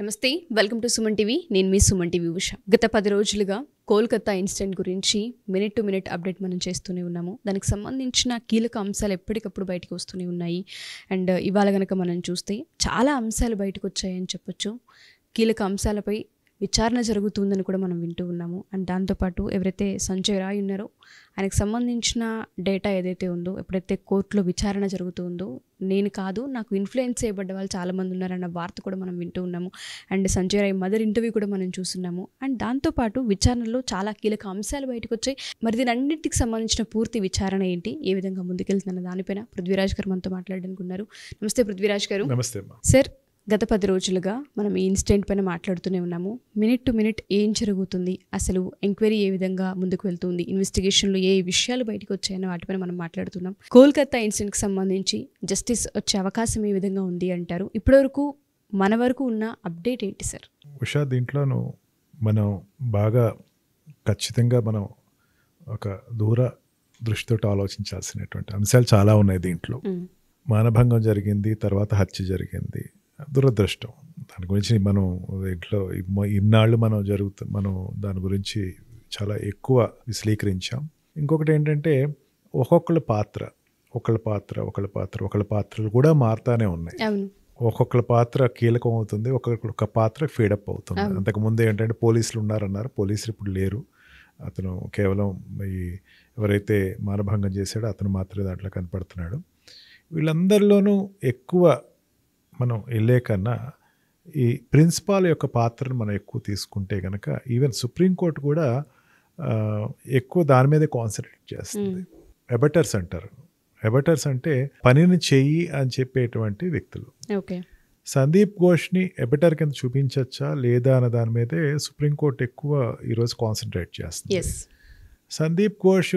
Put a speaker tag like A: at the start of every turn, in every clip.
A: నమస్తే, welcome to Suman TV. నేను మీ Suman TV Usha. గత 10 రోజులుగా కోల్కతా ఇన్సిడెంట్ గురించి మినిట్ టు మినిట్ అప్డేట్ మనం చేస్తూనే ఉన్నాము. దానికి సంబంధించిన కీలక అంశాలు ఎప్పటికప్పుడు బయటకు వస్తూనే ఉన్నాయి. అండ్ ఇవాళ కనుక మనం చూస్తే చాలా అంశాలు బయటకు వచ్చాయని చెప్పొచ్చు. కీలక అంశాలపై విచారణ జరుగుతుందని కూడా మనం వింటూ ఉన్నాము. అండ్ దాంతోపాటు ఎవరైతే సంజయ్ రాయ్ ఉన్నారో ఆయనకు సంబంధించిన డేటా ఏదైతే ఉందో, ఎప్పుడైతే కోర్టులో విచారణ జరుగుతుందో, నేను కాదు నాకు ఇన్ఫ్లుయెన్స్ చేయబడ్డ వాళ్ళు చాలామంది ఉన్నారన్న వార్త కూడా మనం వింటూ ఉన్నాము. And Sanjay Roy mother interview కూడా మనం చూస్తున్నాము. అండ్ దాంతోపాటు విచారణలో చాలా కీలక అంశాలు బయటకు వచ్చాయి. మరి దీని అన్నింటికి సంబంధించిన పూర్తి విచారణ ఏంటి, ఏ విధంగా ముందుకెళ్తున్న దానిపైన పృథ్వీరాజ్ గారు మనతో మాట్లాడడానికి ఉన్నారు. నమస్తే పృథ్వీరాజ్ గారు.
B: నమస్తే
A: సార్. గత 10 రోజులుగా మనం ఈ ఇన్సిడెంట్ పైన మాట్లాడుతూనే ఉన్నాము. మినిట్ టు మినిట్ ఏం జరుగుతుంది, అసలు ఎంక్వైరీ ఏ విధంగా ముందుకు వెళ్తుంది, ఇన్వెస్టిగేషన్లో ఏ విషయాలు బయటకు వచ్చాయన్న వాటిపైన మనం మాట్లాడుతున్నాం. కోల్కతా ఇన్సిడెంట్కి సంబంధించి జస్టిస్ వచ్చే అవకాశం ఏ విధంగా ఉంది అంటారు? ఇప్పటివరకు మన వరకు ఉన్న అప్డేట్ ఏంటి సార్?
B: ఉషా, దీంట్లోనూ మనం బాగా ఖచ్చితంగా మనం ఒక దూర దృష్టితో ఆలోచించాల్సినటువంటి అంశాలు చాలా ఉన్నాయి. దీంట్లో మానభంగం జరిగింది, తర్వాత హత్య జరిగింది, దురదృష్టం. దాని గురించి మనం ఇంట్లో ఇన్నాళ్ళు మనం దాని గురించి చాలా ఎక్కువ విశ్లేషించాం. ఇంకొకటి ఏంటంటే ఒకళ్ళ పాత్రలు కూడా మారుతానే ఉన్నాయి. ఒక్కొక్కళ్ళ పాత్ర కీలకం అవుతుంది, ఒక్కొక్క పాత్ర ఫీడప్ అవుతుంది. అంతకుముందు ఏంటంటే పోలీసులు ఉన్నారన్నారు, పోలీసులు ఇప్పుడు లేరు. అతను కేవలం ఎవరైతే మానభంగం చేశాడో అతను మాత్రమే దాంట్లో కనపడుతున్నాడు. వీళ్ళందరిలోనూ ఎక్కువ మనం వెళ్ళే కన్నా ఈ ప్రిన్సిపాల్ యొక్క పాత్రను మనం ఎక్కువ తీసుకుంటే కనుక ఈవెన్ సుప్రీంకోర్టు కూడా ఎక్కువ దాని మీదే కాన్సన్ట్రేట్ చేస్తుంది. ఎబటర్స్ అంటారు. ఎబటర్స్ అంటే పనిని చెయ్యి అని చెప్పేటువంటి వ్యక్తులు. సందీప్ ఘోష్ని ఎబటర్ కింద చూపించచ్చా లేదా అన్న దాని మీదే సుప్రీంకోర్టు ఎక్కువ ఈరోజు కాన్సన్ట్రేట్ చేస్తుంది. సందీప్ ఘోష్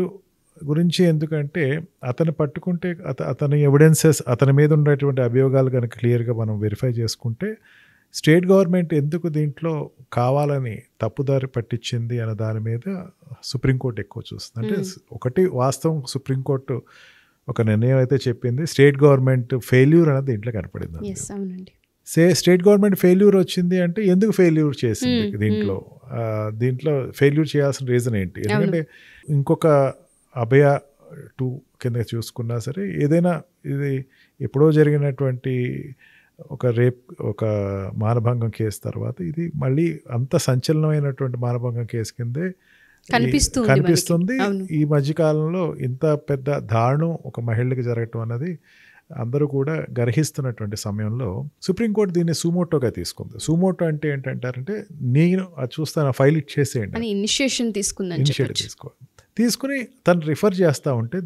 B: గురించి ఎందుకంటే అతను పట్టుకుంటే అతని ఎవిడెన్సెస్, అతని మీద ఉన్నటువంటి అభియోగాలు కనుక క్లియర్గా మనం వెరిఫై చేసుకుంటే స్టేట్ గవర్నమెంట్ ఎందుకు దీంట్లో కావాలని తప్పుదారి పట్టించింది అన్న దాని మీద సుప్రీంకోర్టు ఎక్కువ చూస్తుంది. అంటే ఒకటి వాస్తవం, సుప్రీంకోర్టు ఒక నిర్ణయం అయితే చెప్పింది, స్టేట్ గవర్నమెంట్ ఫెయిల్యూర్ అనేది దీంట్లో కనపడింది. స్టేట్ గవర్నమెంట్ ఫెయిల్యూర్ వచ్చింది అంటే ఎందుకు ఫెయిల్యూర్ చేసింది, దీంట్లో ఫెయిల్యూర్ చేయాల్సిన రీజన్ ఏంటి? ఎందుకంటే ఇంకొక అభయ 2 కింద చూసుకున్నా సరే, ఏదైనా ఇది ఎప్పుడో జరిగినటువంటి ఒక మానభంగం కేసు తర్వాత ఇది మళ్ళీ అంత సంచలనమైనటువంటి మానభంగం కేసు కిందే కనిపిస్తుంది. ఈ మధ్యకాలంలో ఇంత పెద్ద దారుణం ఒక మహిళకి జరగటం అన్నది అందరూ కూడా గర్హిస్తున్నటువంటి సమయంలో సుప్రీంకోర్టు దీన్ని సుమోటోగా తీసుకుంది. సుమోటో అంటే ఏంటంటారంటే, నేను అది చూస్తాను, ఫైల్ ఇచ్చేసేయండి,
A: ఇనిషియేషన్
B: తీసుకుని తను రిఫర్ చేస్తూ ఉంటే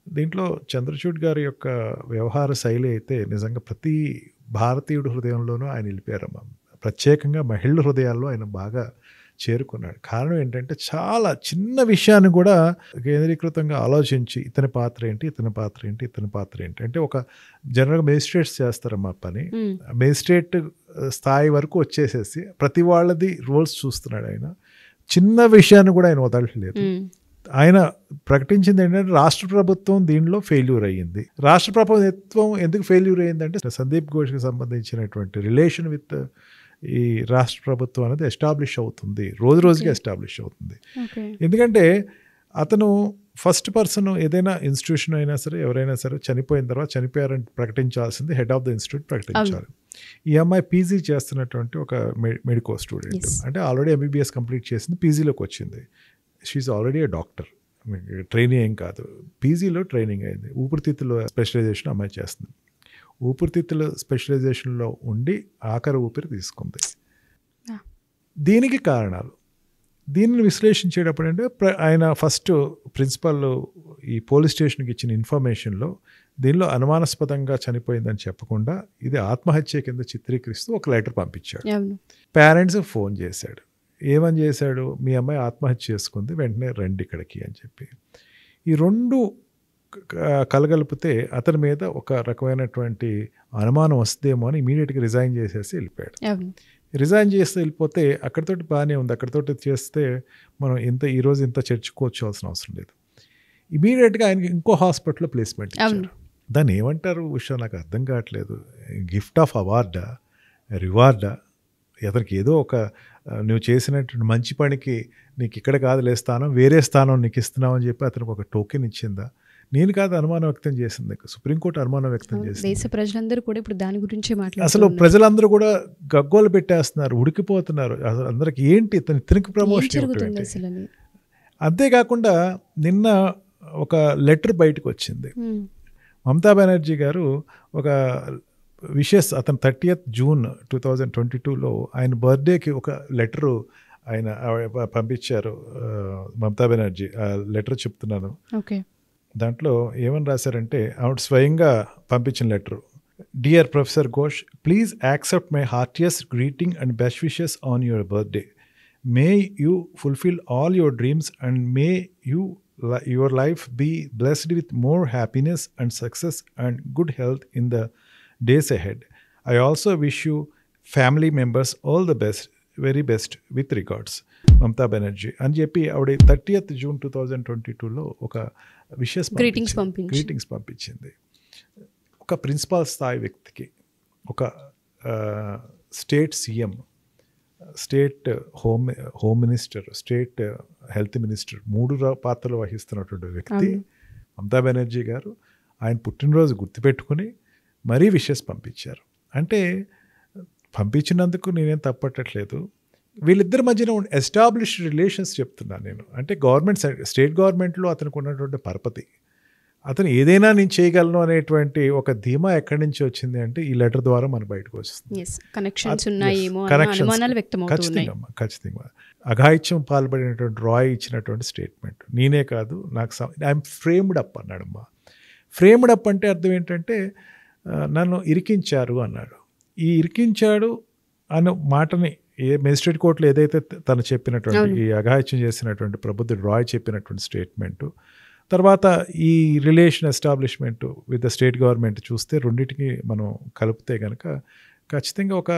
B: దీంట్లో చంద్రచూడ్ గారి యొక్క వ్యవహార శైలి అయితే నిజంగా ప్రతి భారతీయుడు హృదయంలోనూ ఆయన నిలిపారమ్మ. ప్రత్యేకంగా మహిళల హృదయాల్లో ఆయన బాగా చేరుకున్నాడు. కారణం ఏంటంటే చాలా చిన్న విషయాన్ని కూడా కేంద్రీకృతంగా ఆలోచించి ఇతని పాత్ర ఏంటి అంటే ఒక జనరల్గా మేజిస్ట్రేట్స్ చేస్తారమ్మా పని, మేజిస్ట్రేట్ స్థాయి వరకు వచ్చేసేసి ప్రతి వాళ్ళది రోల్స్ చూస్తున్నాడు ఆయన. చిన్న విషయాన్ని కూడా ఆయన వదలట్లేదు. ఆయన ప్రకటించింది ఏంటంటే రాష్ట్ర ప్రభుత్వం దీనిలో ఫెయిల్యూర్ అయ్యింది. రాష్ట్ర ప్రభుత్వం ఎందుకు ఫెయిల్యూర్ అయ్యిందంటే సందీప్ ఘోష్కి సంబంధించినటువంటి రిలేషన్ విత్ ఈ రాష్ట్ర ప్రభుత్వం అనేది ఎస్టాబ్లిష్ అవుతుంది, రోజుకి ఎస్టాబ్లిష్ అవుతుంది. ఎందుకంటే అతను ఫస్ట్ పర్సన్, ఏదైనా ఇన్స్టిట్యూషన్ అయినా సరే ఎవరైనా సరే చనిపోయిన తర్వాత చనిపోయారని ప్రకటించాల్సింది హెడ్ ఆఫ్ ద ఇన్స్టిట్యూట్ ప్రకటించాలి. ఈ అమ్మాయి పీజీ చేస్తున్నటువంటి ఒక మెడికో స్టూడెంట్, అంటే ఆల్రెడీ ఎంబీబీఎస్ కంప్లీట్ చేసింది, పీజీలోకి వచ్చింది. She already a doctor, training ఏం కాదు, పీజీలో ట్రైనింగ్ అయింది. ఊపిరితిత్తుల స్పెషలైజేషన్ అమ్మాయి చేస్తుంది. ఊపిరితిత్తుల స్పెషలైజేషన్లో ఉండి ఆఖరి ఊపిరి తీసుకుంది. దీనికి కారణాలు, దీనిని విశ్లేషించేటప్పుడు అంటే ఆయన ఫస్ట్ ప్రిన్సిపల్ ఈ పోలీస్ స్టేషన్కి ఇచ్చిన ఇన్ఫర్మేషన్లో దీనిలో అనుమానాస్పదంగా చనిపోయిందని చెప్పకుండా ఇది ఆత్మహత్య కింద చిత్రీకరిస్తూ ఒక లెటర్ పంపించాడు. పేరెంట్స్ ఫోన్ చేశాడు, ఏమని చేశాడు, మీ అమ్మాయి ఆత్మహత్య చేసుకుంది, వెంటనే రండి ఇక్కడికి అని చెప్పి. ఈ రెండు కలగలిపితే అతని మీద ఒక రకమైనటువంటి అనుమానం వస్తుందేమో అని ఇమీడియట్గా రిజైన్ చేసేసి వెళ్ళిపోయాడు. రిజైన్ చేస్తే వెళ్ళిపోతే అక్కడితోటి బాగానే ఉంది, అక్కడితోటి చేస్తే మనం ఈరోజు ఇంత చర్చుకోవాల్సిన అవసరం లేదు. ఇమీడియట్గా ఆయనకి ఇంకో హాస్పిటల్లో ప్లేస్మెంట్ ఇచ్చారు. దాన్ని ఏమంటారు ఉషా, నాకు అర్థం కావట్లేదు. గిఫ్ట్ ఆఫ్ అవార్డా రివార్డా, అతనికి ఏదో ఒక నువ్వు చేసినటువంటి మంచి పనికి నీకు ఇక్కడ కాదులే స్థానం, వేరే స్థానం నీకు ఇస్తున్నావు అని చెప్పి అతనికి ఒక టోకెన్ ఇచ్చిందా? నేను కాదు అనుమానం వ్యక్తం చేసింది, సుప్రీంకోర్టు అనుమానం వ్యక్తం చేసింది.
A: దేశ ప్రజలందరూ కూడా ఇప్పుడు దాని గురించి మాట్లాడుతున్నారు.
B: అసలు ప్రజలందరూ కూడా గగ్గోలు పెట్టేస్తున్నారు, ఉడికిపోతున్నారు. అసలు అందరికి ఏంటి ఇతనికి ప్రమోషన్. అంతేకాకుండా నిన్న ఒక లెటర్ బయటకు వచ్చింది. మమతా బెనర్జీ గారు ఒక విషెస్, అతను 30th June 2022లో ఆయన బర్త్డేకి ఒక లెటరు ఆయన పంపించారు మమతా బెనర్జీ. ఆ లెటర్ చెప్తున్నాను.
A: ఓకే.
B: దాంట్లో ఏమని రాశారంటే, ఆవిడ స్వయంగా పంపించిన letter. Dear professor Ghosh, please accept my heartiest greeting and best wishes on your birthday. May you fulfil all your dreams and May your life be blessed with more happiness and success and good health in the days ahead. I also wish you family members all the best, very best with regards, Mamata Banerjee అని చెప్పి ఆవిడ 30th June 2022లో ఒక wishes greetings పంపించింది. ఒక principal స్థాయి వ్యక్తికి, ఒక state CM, state home minister, state health minister, 3 పాత్రలు వహిస్తున్నటువంటి వ్యక్తి మమతా బెనర్జీ గారు ఆయన పుట్టినరోజు గుర్తుపెట్టుకుని మరీ విషెస్ పంపించారు. అంటే పంపించినందుకు నేనేం తప్పట్టట్లేదు, వీళ్ళిద్దరి మధ్యన ఎస్టాబ్లిష్డ్ రిలేషన్స్ చెప్తున్నాను నేను. అంటే గవర్నమెంట్, స్టేట్ గవర్నమెంట్లో అతనికి ఉన్నటువంటి పరపతి, అతను ఏదైనా నేను చేయగలను అనేటువంటి ఒక ధీమా ఎక్కడి నుంచి వచ్చింది అంటే ఈ లెటర్ ద్వారా మనకు బయటకు వస్తుంది. ఖచ్చితంగా అఘాయిత్యం పాల్పడినటువంటి రాయ్ ఇచ్చినటువంటి స్టేట్మెంట్. నేనే కాదు, నాకు ఐఎమ్ ఫ్రేమ్డ్ అప్ అన్నాడమ్మా. ఫ్రేమ్డ్ అప్ అంటే అర్థం ఏంటంటే నన్ను ఇరికించారు అన్నాడు. ఈ ఇరికించాడు అన్న మాటని మెజిస్ట్రేట్ కోర్టులో ఏదైతే తను చెప్పినటువంటి ఈ అఘాయిత్యం చేసినటువంటి ప్రబుద్ధుడు రాయ్ చెప్పినటువంటి స్టేట్మెంటు, తర్వాత ఈ relation establishment with the state government చూస్తే రెండింటికి మనం కలిపితే కనుక ఖచ్చితంగా ఒక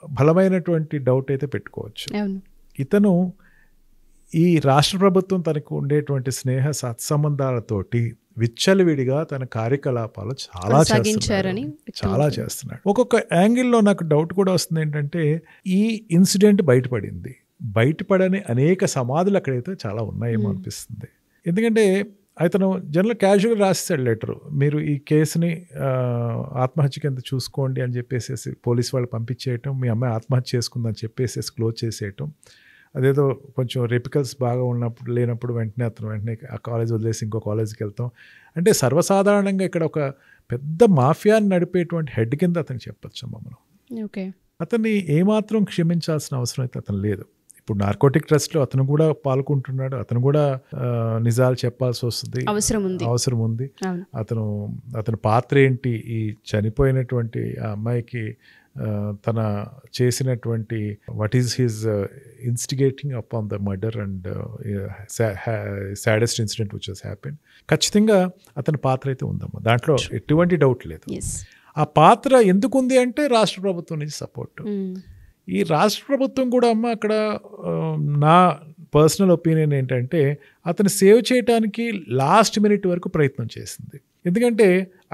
B: బలమైనటువంటి డౌట్ అయితే పెట్టుకోవచ్చు. ఇతను ఈ రాష్ట్ర ప్రభుత్వం తనకు ఉండేటువంటి స్నేహ సత్సంబంధాలతోటి విచ్చలవిడిగా తన కార్యకలాపాలు చాలా చేస్తున్నాడు. ఒక్కొక్క యాంగిల్లో నాకు డౌట్ కూడా వస్తుంది ఏంటంటే, ఈ ఇన్సిడెంట్ బయటపడని అనేక సమాధులు అక్కడైతే చాలా ఉన్నాయేమో అనిపిస్తుంది. ఎందుకంటే అతను జనరల్ క్యాజువల్ రాసేసాడు లెటరు, మీరు ఈ కేసుని ఆత్మహత్య కింద చూసుకోండి అని చెప్పేసి పోలీస్ వాళ్ళు పంపించేయటం, మీ అమ్మాయి ఆత్మహత్య చేసుకుందని చెప్పేసి క్లోజ్ చేసేయటం. అదేదో కొంచెం రెపికల్స్ బాగా లేనప్పుడు వెంటనే ఆ కాలేజ్ వదిలేసి ఇంకో కాలేజీకి వెళ్తాం. అంటే సర్వసాధారణంగా ఇక్కడ ఒక పెద్ద మాఫియాని నడిపేటువంటి హెడ్ కింద అతను చెప్పచ్చు మనం.
A: ఓకే.
B: అతన్ని ఏమాత్రం క్షమించాల్సిన అవసరం అయితే అతను లేదు. ఇప్పుడు నార్కోటిక్ ట్రస్ట్లో అతను కూడా పాల్గొంటున్నాడు, అతను కూడా నిజాలు చెప్పాల్సి వస్తుంది, అవసరం ఉంది. అతని పాత్ర ఏంటి, ఈ చనిపోయినటువంటి ఆ అమ్మాయికి తన చేసినటువంటి what is his instigating up on the murder and saddest incident which has happen. ఖచ్చితంగా అతని పాత్ర అయితే ఉందమ్మా, దాంట్లో ఎటువంటి డౌట్ లేదు. ఆ పాత్ర ఎందుకు ఉంది అంటే రాష్ట్ర ప్రభుత్వం నుంచి సపోర్ట్. ఈ రాష్ట్ర ప్రభుత్వం కూడా అమ్మ అక్కడ నా పర్సనల్ ఒపీనియన్ ఏంటంటే అతను సేవ్ చేయడానికి లాస్ట్ మినిట్ వరకు ప్రయత్నం చేసింది. ఎందుకంటే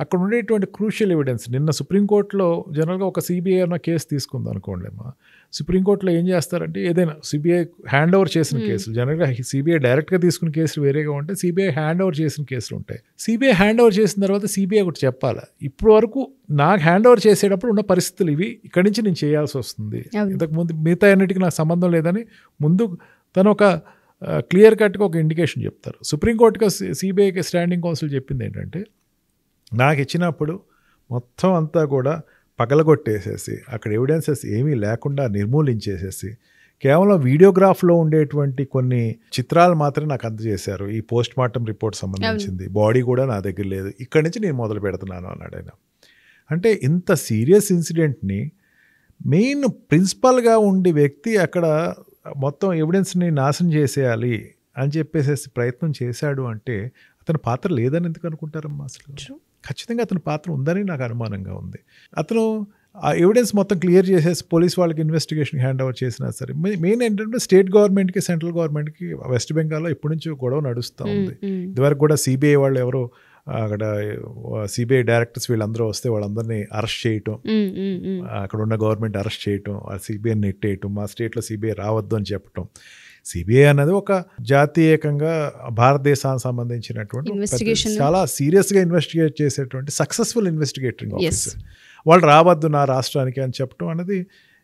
B: అక్కడ ఉండేటువంటి క్రూషియల్ ఎవిడెన్స్ నిన్న సుప్రీంకోర్టులో జనరల్గా ఒక సిబిఐ అన్న కేసు తీసుకుంది అనుకోండి అమ్మా, సుప్రీంకోర్టులో ఏం చేస్తారంటే ఏదైనా సిబిఐ హ్యాండ్ ఓవర్ చేసిన కేసులు, జనరల్గా సిబిఐ డైరెక్ట్గా తీసుకున్న కేసులు వేరేగా ఉంటాయి, సిబిఐ హ్యాండ్ ఓవర్ చేసిన కేసులు ఉంటాయి. సిబిఐ హ్యాండ్ ఓవర్ చేసిన తర్వాత సిబిఐ ఒకటి చెప్పాలి, ఇప్పుడు వరకు నాకు హ్యాండ్ ఓవర్ చేసేటప్పుడు ఉన్న పరిస్థితులు ఇవి, ఇక్కడి నుంచి నేను చేయాల్సి వస్తుంది, ఇంతకుముందు మిగతా అన్నిటికీ నాకు సంబంధం లేదని ముందు తను ఒక క్లియర్ కట్గా ఒక ఇండికేషన్ చెప్తారు. సుప్రీంకోర్టుగా సిబిఐకి స్టాండింగ్ కౌన్సిల్ చెప్పింది ఏంటంటే, నాకు ఇచ్చినప్పుడు మొత్తం అంతా కూడా పగలగొట్టేసేసి అక్కడ ఎవిడెన్సెస్ ఏమీ లేకుండా నిర్మూలించేసేసి కేవలం వీడియోగ్రాఫ్లో ఉండేటువంటి కొన్ని చిత్రాలు మాత్రమే నాకు అందజేశారు, ఈ పోస్ట్ మార్టం రిపోర్ట్ సంబంధించింది, బాడీ కూడా నా దగ్గర లేదు, ఇక్కడి నుంచి నేను మొదలు పెడుతున్నాను అన్నాడు ఆయన. అంటే ఇంత సీరియస్ ఇన్సిడెంట్ని మెయిన్ ప్రిన్సిపల్గా ఉండే వ్యక్తి అక్కడ మొత్తం ఎవిడెన్స్ని నాశనం చేసేయాలి అని చెప్పేసి ప్రయత్నం చేశాడు అంటే అతని పాత్ర లేదని ఎందుకు అనుకుంటారమ్మా? అసలు ఖచ్చితంగా అతని పాత్ర ఉందని నాకు అనుమానంగా ఉంది. అతను ఆ ఎవిడెన్స్ మొత్తం క్లియర్ చేసేసి పోలీస్ వాళ్ళకి ఇన్వెస్టిగేషన్ హ్యాండ్ ఓవర్ చేసినా సరే, మెయిన్ ఏంటంటే స్టేట్ గవర్నమెంట్కి సెంట్రల్ గవర్నమెంట్కి వెస్ట్ బెంగాల్లో ఇప్పటి నుంచి గొడవ నడుస్తూ ఉంది. ఇదివరకు కూడా సిబిఐ వాళ్ళు ఎవరో అక్కడ సిబిఐ డైరెక్టర్స్ వీళ్ళందరూ వస్తే వాళ్ళందరినీ అరెస్ట్ చేయటం, అక్కడ ఉన్న గవర్నమెంట్ అరెస్ట్ చేయటం, ఆ సిబిఐని నెట్టేయటం, మా స్టేట్లో సిబిఐ రావద్దు అని చెప్పటం. సిబిఐ అన్నది ఒక జాతీయకంగా భారతదేశానికి సంబంధించినటువంటి చాలా సీరియస్గా ఇన్వెస్టిగేట్ చేసేటువంటి సక్సెస్ఫుల్ ఇన్వెస్టిగేటింగ్ ఆఫీసర్. వాళ్ళు రావద్దు నా రాష్ట్రానికి అని చెప్పడం అనేది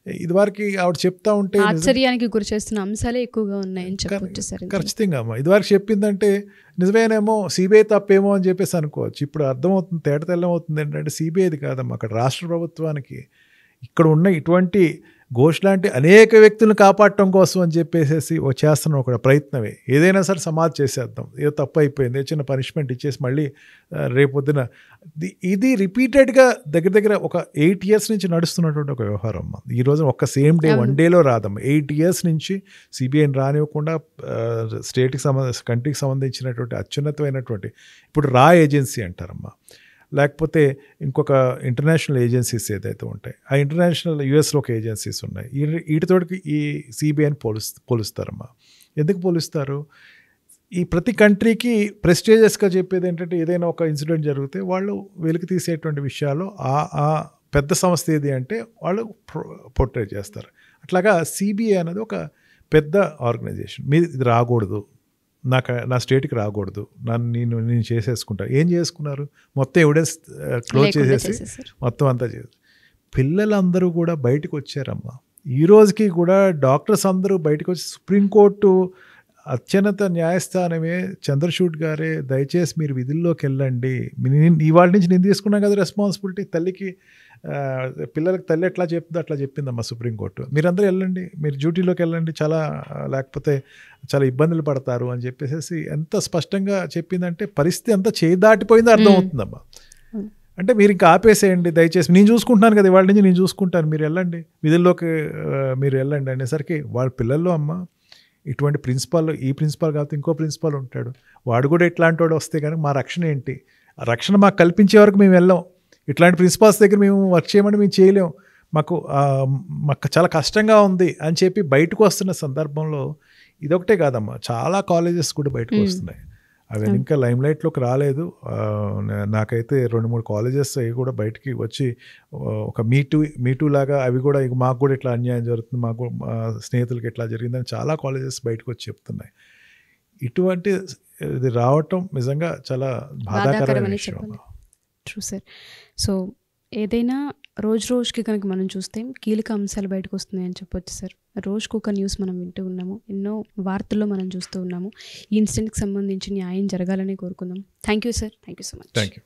B: ఇదివరకు ఆవిడ చెప్తా ఉంటే
A: ఆశ్చర్యానికి గురి చేస్తున్న అంశాలే ఎక్కువగా ఉన్నాయని చెప్పొచ్చు సార్.
B: ఖచ్చితంగా అమ్మా, ఇదివరకు చెప్పిందంటే నిజమేనేమో, సిబిఐ తప్పేమో అని చెప్పేసి అనుకోవచ్చు. ఇప్పుడు అర్థమవుతుంది, తేట తెల్లమవుతుంది ఏంటంటే సిబిఐది కాదమ్మా, అక్కడ రాష్ట్ర ప్రభుత్వానికి ఇక్కడ ఉన్న ఇటువంటి ఘోష్ లాంటి అనేక వ్యక్తులను కాపాడటం కోసం అని చెప్పేసి చేస్తున్న ఒక ప్రయత్నమే. ఏదైనా సరే సమాధి చేసేద్దాం, ఏదో తప్పు అయిపోయింది, చిన్న పనిష్మెంట్ ఇచ్చేసి మళ్ళీ రేపొద్దున ఇది రిపీటెడ్గా దగ్గర ఒక 8 years నుంచి నడుస్తున్నటువంటి ఒక వ్యవహారం అమ్మ. ఈరోజు ఒక్క సేమ్ డే 1 dayలో రాదమ్మ. 8 years నుంచి సిబిఐని రానివ్వకుండా కంట్రీకి సంబంధించినటువంటి అత్యున్నతమైనటువంటి ఇప్పుడు రా ఏజెన్సీ అంటారమ్మా, లేకపోతే ఇంకొక ఇంటర్నేషనల్ ఏజెన్సీస్ ఏదైతే ఉంటాయి, ఆ ఇంటర్నేషనల్ యుఎస్లో ఒక ఏజెన్సీస్ ఉన్నాయి, వీటితోటికి ఈ సిబిఐని పోలుస్తారమ్మా. ఎందుకు పోలుస్తారు? ఈ ప్రతి కంట్రీకి ప్రెస్టేజియస్గా చెప్పేది ఏంటంటే ఏదైనా ఒక ఇన్సిడెంట్ జరిగితే వాళ్ళు వెలికి తీసేటువంటి విషయాలు ఆ పెద్ద సంస్థ ఏది అంటే వాళ్ళు పోర్ట్రేట్ చేస్తారు. అట్లాగా సిబిఐ అనేది ఒక పెద్ద ఆర్గనైజేషన్. మీరు ఇది రాకూడదు, నా స్టేట్కి రాకూడదు, నేను చేసేసుకుంటా. ఏం చేసుకున్నారు? మొత్తం ఎవిడెన్స్ క్లోజ్ చేసేసి మొత్తం అంతా చేసి పిల్లలందరూ కూడా బయటకు వచ్చారమ్మా. ఈ రోజుకి కూడా డాక్టర్స్ అందరూ బయటకు వచ్చి సుప్రీంకోర్టు అత్యున్నత న్యాయస్థానమే చంద్రచూడ్ గారే దయచేసి మీరు విధుల్లోకి వెళ్ళండి, ఇవాళ నుంచి నేను తీసుకున్నాను కదా రెస్పాన్సిబిలిటీ, తల్లికి పిల్లలకి తల్లి ఎట్లా చెప్తుందో అట్లా చెప్పిందమ్మా సుప్రీంకోర్టు. మీరందరూ వెళ్ళండి, మీరు డ్యూటీలోకి వెళ్ళండి, లేకపోతే చాలా ఇబ్బందులు పడతారు అని చెప్పేసి ఎంత స్పష్టంగా చెప్పిందంటే పరిస్థితి అంతా చేయి దాటిపోయిందో అర్థమవుతుందమ్మా. అంటే మీరు ఇంకా ఆపేసేయండి దయచేసి, నేను చూసుకుంటున్నాను కదా ఇవాళ నుంచి, నేను చూసుకుంటాను, మీరు వెళ్ళండి విధుల్లోకి, మీరు వెళ్ళండి అనేసరికి వాళ్ళ పిల్లల్లో అమ్మ ఇటువంటి ఈ ప్రిన్సిపాల్ కాకపోతే ఇంకో ప్రిన్సిపాల్ ఉంటాడు, వాడు కూడా ఇట్లాంటి వాడు వస్తే కనుక మా రక్షణ ఏంటి? ఆ రక్షణ మాకు కల్పించే వరకు మేము వెళ్ళాం. ఇట్లాంటి ప్రిన్సిపాల్స్ దగ్గర మేము వర్క్ చేయమని మేము చేయలేం, మాకు చాలా కష్టంగా ఉంది అని చెప్పి బయటకు వస్తున్న సందర్భంలో ఇదొకటే కాదమ్మా, చాలా కాలేజెస్ కూడా బయటకు వస్తున్నాయి. అవి ఇంకా లైమ్ లైట్లోకి రాలేదు. నాకైతే 2-3 కాలేజెస్ అవి కూడా బయటికి వచ్చి ఒక మీటూ లాగా అవి కూడా మాకు కూడా ఇట్లా అన్యాయం జరుగుతుంది, మాకు స్నేహితులకి ఇట్లా జరిగిందని చాలా కాలేజెస్ బయటకు వచ్చి చెప్తున్నాయి. ఇటువంటి ఇది రావటం నిజంగా చాలా బాధాకరమైన విషయం.
A: True sir. సో ఏదైనా రోజుకి కనుక మనం చూస్తే కీలక అంశాలు బయటకు వస్తున్నాయని చెప్పొచ్చు సార్. రోజుకు ఒక న్యూస్ మనం వింటూ ఉన్నాము, ఎన్నో వార్తల్లో మనం చూస్తూ ఉన్నాము. ఈ ఇన్సిడెంట్కి సంబంధించి న్యాయం జరగాలని కోరుకుందాం. Thank you sir, thank you so much.
B: Thank you.